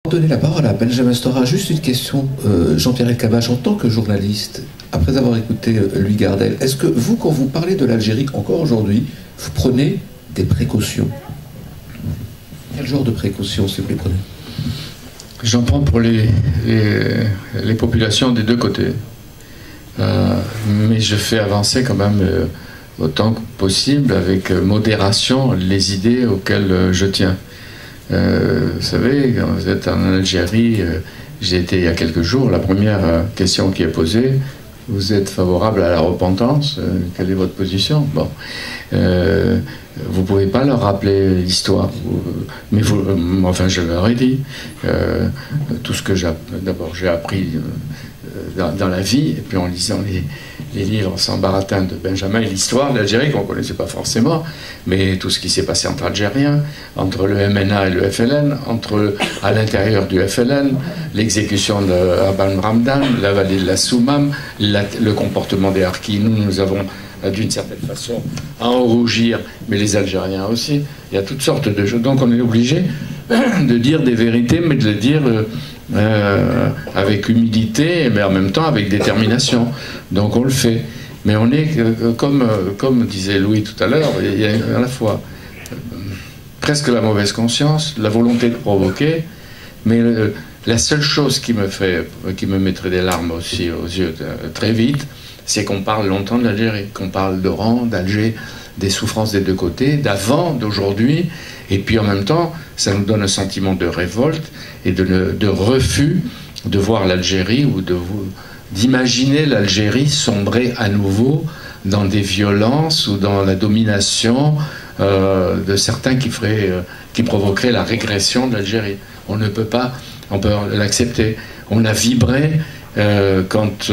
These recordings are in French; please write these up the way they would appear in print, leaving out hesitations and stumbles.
Donner la parole à Benjamin Stora. Juste une question, Jean-Pierre Elkabbach, en tant que journaliste, après avoir écouté Louis Gardel, est-ce que vous, quand vous parlez de l'Algérie, encore aujourd'hui, vous prenez des précautions? Quel genre de précautions, si vous les prenez? J'en prends pour les populations des deux côtés. Mais je fais avancer quand même autant que possible, avec modération, les idées auxquelles je tiens. Vous savez, quand vous êtes en Algérie, j'ai été il y a quelques jours, la première question qui est posée, vous êtes favorable à la repentance? Quelle est votre position? Bon, vous pouvez pas leur rappeler l'histoire, mais enfin je leur ai dit tout ce que d'abord j'ai appris dans la vie, et puis en lisant les livres sans baratin de Benjamin et l'histoire de l'Algérie qu'on ne connaissait pas forcément, mais tout ce qui s'est passé entre Algériens, entre le MNA et le FLN, à l'intérieur du FLN, l'exécution de Aban Ramdan, la vallée de la Soumam, le comportement des Harkis. Nous avons d'une certaine façon à en rougir, mais les Algériens aussi. Il y a toutes sortes de choses. Donc on est obligé de dire des vérités, mais de les dire avec humilité, mais en même temps avec détermination. Donc on le fait. Mais on est, comme disait Louis tout à l'heure, il y a à la fois presque la mauvaise conscience, la volonté de provoquer, mais la seule chose qui me mettrait des larmes aussi aux yeux très vite, c'est qu'on parle longtemps de l'Algérie, qu'on parle d'Oran, d'Alger, des souffrances des deux côtés, d'avant, d'aujourd'hui, et puis en même temps, ça nous donne un sentiment de révolte et de refus de voir l'Algérie ou d'imaginer l'Algérie sombrer à nouveau dans des violences ou dans la domination de certains qui provoqueraient la régression de l'Algérie. On ne peut pas, on peut l'accepter. On a vibré quand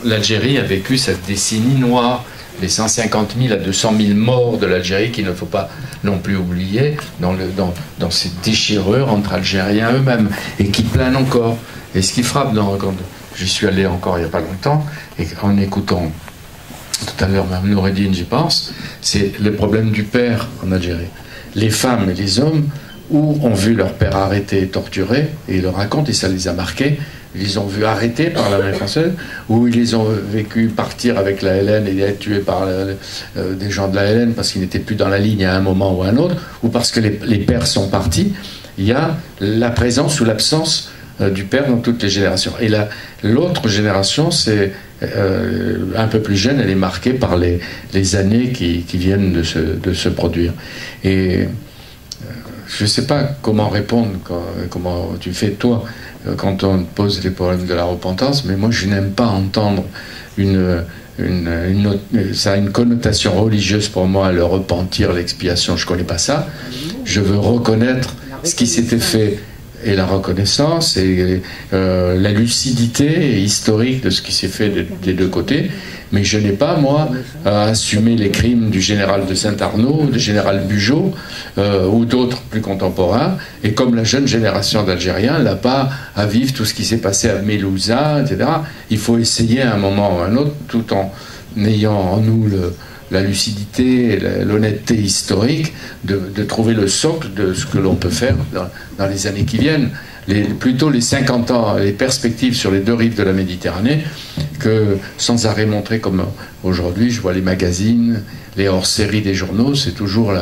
l'Algérie a vécu cette décennie noire, les 150 000 à 200 000 morts de l'Algérie qu'il ne faut pas non plus oublier dans ces déchirures entre Algériens eux-mêmes et qui planent encore. Et ce qui frappe quand j'y suis allé encore il n'y a pas longtemps, et en écoutant tout à l'heure même Noureddine, j'y pense, c'est le problème du père en Algérie. Les femmes et les hommes ont vu leur père arrêté et torturé, et ils le racontent et ça les a marqués. Ils les ont vus arrêtés par l'armée française, ou ils les ont vécu partir avec la LN et être tués par des gens de la LN parce qu'ils n'étaient plus dans la ligne à un moment ou à un autre, ou parce que les pères sont partis. Il y a la présence ou l'absence du père dans toutes les générations. Et l'autre génération, c'est un peu plus jeune, elle est marquée par les années qui viennent de se produire. Et je ne sais pas comment répondre, comment tu fais toi, quand on pose les problèmes de la repentance, mais moi je n'aime pas entendre ça a une connotation religieuse pour moi, le repentir, l'expiation, je ne connais pas ça. Je veux reconnaître ce qui s'était fait et la reconnaissance et la lucidité historique de ce qui s'est fait des deux côtés. Mais je n'ai pas, moi, à assumer les crimes du général de Saint-Arnaud, du général Bugeaud, ou d'autres plus contemporains. Et comme la jeune génération d'Algériens n'a pas à vivre tout ce qui s'est passé à Mélouza, etc. Il faut essayer à un moment ou à un autre, tout en ayant en nous la lucidité et l'honnêteté historique, de trouver le socle de ce que l'on peut faire dans les années qui viennent. Plutôt les 50 ans, les perspectives sur les deux rives de la Méditerranée, que sans arrêt montrer comme aujourd'hui, je vois les magazines, les hors-séries des journaux, c'est toujours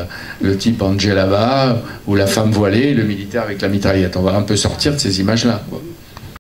le type en djellaba ou la femme voilée, le militaire avec la mitraillette. On va un peu sortir de ces images-là.